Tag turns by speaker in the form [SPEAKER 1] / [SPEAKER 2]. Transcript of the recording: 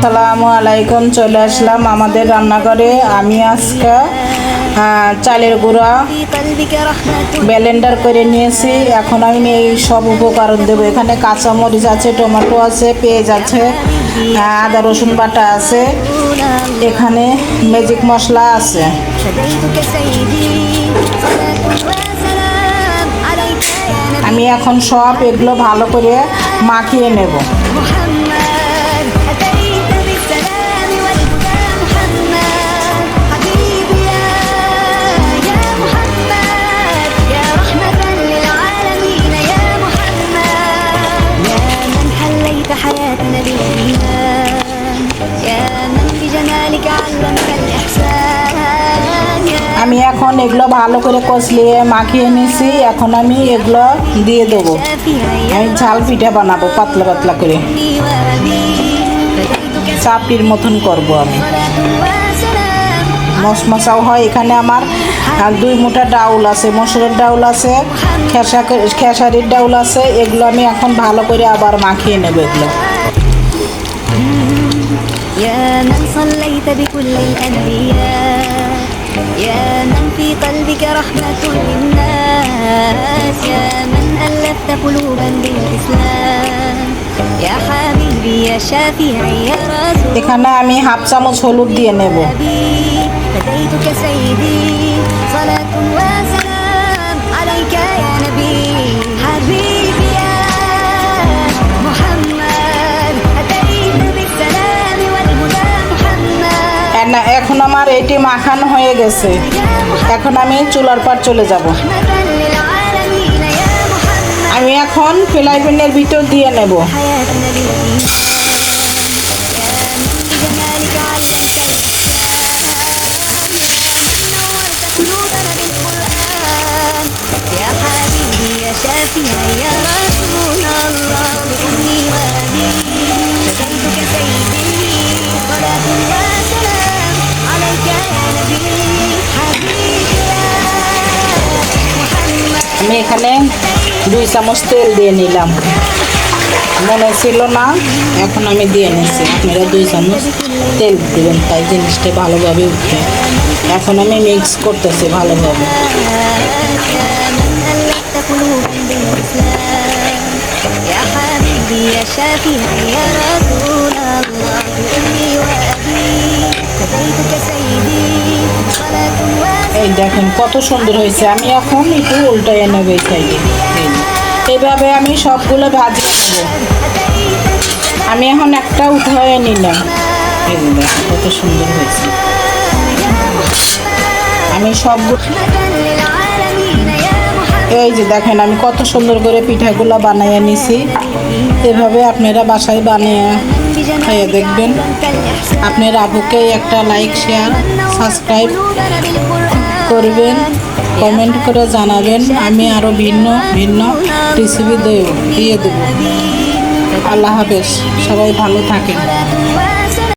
[SPEAKER 1] আসসালামু আলাইকুম। চলে আসলাম আমাদের রান্নাঘরে। আমি আজকে চালের গুঁড়া ব্লেন্ডার করে নিয়েছি। এখন আমি এই সব উপকরণ দেবো। এখানে কাঁচামরিচ আছে, টমেটো আছে, পেঁয়াজ আছে, আদা রসুন বাটা আছে, এখানে ম্যাজিক মশলা আছে। আমি এখন সব এগুলো ভালো করে মাখিয়ে নেব। আমি এখন এগুলো ভালো করে কষলিয়ে মাখিয়ে নিছি। এখন আমি এগুলো দিয়ে দেবো। আমি ঝাল পিঠা বানাবো পাতলা পাতলা করে, চাপির মতন করব আমি। মশমশাও হয়। এখানে আমার 2 মুঠা ডাউল আছে, মসুরের ডাউল আছে, খেসারির ডাউল আছে। এগুলো আমি এখন ভালো করে আবার মাখিয়ে নেব এগুলো।
[SPEAKER 2] يا من صليت بكل الأنبياء يا من في قلبك رحمة للناس يا من ألفت قلوبا بالإسلام يا حبيبي يا شافعي يا رسول
[SPEAKER 1] এখানে আমি হাফ চামচ হলুদ দিয়ে নেব।
[SPEAKER 2] لديتك سيدي صلاة وسلام عليك يا نبي حبيبي يا محمد أتيت بالسلام والهدى محمد
[SPEAKER 1] এখন আমার এটি মাখানো হয়ে গেছে। এখন আমি চুলার পার চলে যাব।
[SPEAKER 2] للعالمين يا محمد
[SPEAKER 1] আমি এখন ফ্রাই প্যানের ভিতর দিয়ে নেব।
[SPEAKER 2] حياة النبي يا من بجمالك علمت الإحسان يا من نورت قلوبنا بالقرآن يا حبيبي يا شافعي يا رسول الله بأمي وأبي لديتك سيدي صلاة وسلام عليك يا نبي حبيبي يا محمد
[SPEAKER 1] আমি এখানে 2 চামচ তেল দিয়ে নিলাম। মনে ছিল না, এখন আমি দিয়ে নিচ্ছি। আপনারা 2 চামচ তেল দেবেন, তাই জিনিসটা ভালোভাবে উঠবে। এখন আমি মিক্স করতেছি ভালোভাবে।
[SPEAKER 2] يا من ألفت قلوبا بالإسلام يا حبيبي يا شافعي يا رسول الله بأمي وأبي لديتك سيدي صلاة
[SPEAKER 1] এই দেখেন কত সুন্দর হয়েছে। আমি এখন একটু উল্টাইয়ে নেব এই সাইডে। এইভাবে আমি সবগুলো ভাজিয়ে নেব। আমি এখন একটা উঠায়ে নিলাম। এই দেখেন কত সুন্দর হয়েছে। আমি সবগুলো
[SPEAKER 2] للعالمين يا محمد
[SPEAKER 1] এই যে দেখেন আমি কত সুন্দর করে পিঠাগুলো বানিয়ে নিছি। এভাবে আপনারা বাসায় বানিয়ে খেয়ে দেখবেন।
[SPEAKER 2] علمت الإحسان
[SPEAKER 1] আপনার আবুকে একটা লাইক, শেয়ার, সাবস্ক্রাইব
[SPEAKER 2] قلوبنا بالقرآن
[SPEAKER 1] করবেন, কমেন্ট করে জানাবেন। আমি আরও ভিন্ন ভিন্ন রেসিপি দিয়ে দেবো। আল্লাহ হাফেজ, সবাই ভালো থাকেন।